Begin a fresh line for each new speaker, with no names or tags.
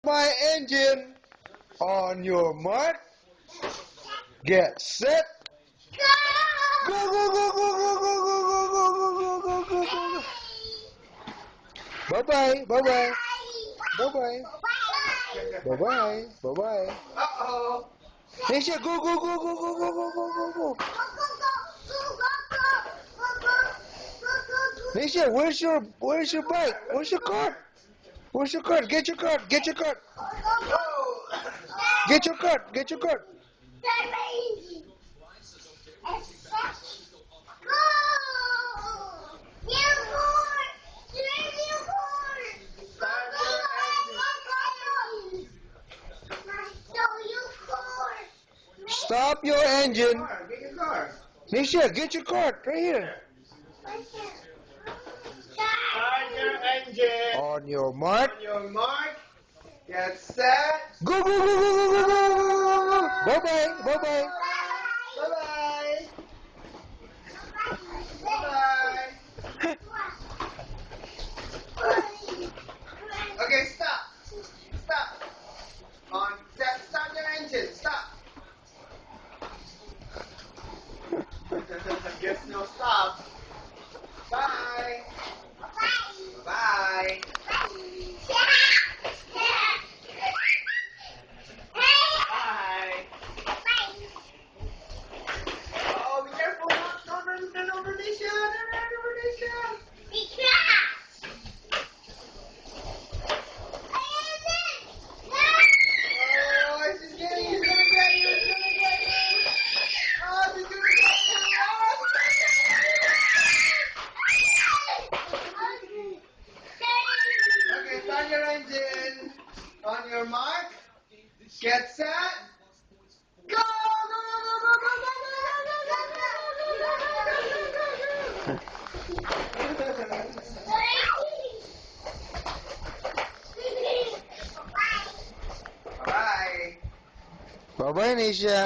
my engine. On your mark, get set, go, go, go, go, go, go, go, go, go, go, go, go, go. Bye-bye, bye-bye, bye-bye, bye-bye, bye-bye.
Uh-oh.
Nisha, go, go, go, go, go, go, go, go, go, go. Nisha, where's your bike? Where's your car? Where's your card? Get your card. Get your card. Get your card. Get your card. Stop your engine.
Get your car.
Nisha, get your card right here.
Start your engine.
On your mark.
On your mark. Get set.
Go, go, go, go, go, go, go, go, go. Bye-bye. Bye-bye.
Bye-bye. Bye-bye. Okay, stop. Stop. On set. Stop your engine. Stop. Guess no stop. Bye. Bye. Bye. Oh, be careful. Don't run over Nisha. Don't run over Nisha. Oh, she's getting you. She's gonna get you. She's gonna get you. Oh, she's gonna get you. Oh, okay, start your engine. On your mark. Get set. Go! Go, go, go, go, go, go, go, go, go, go, go, go, go, go, go. Bye.
Bye-bye, Nisha.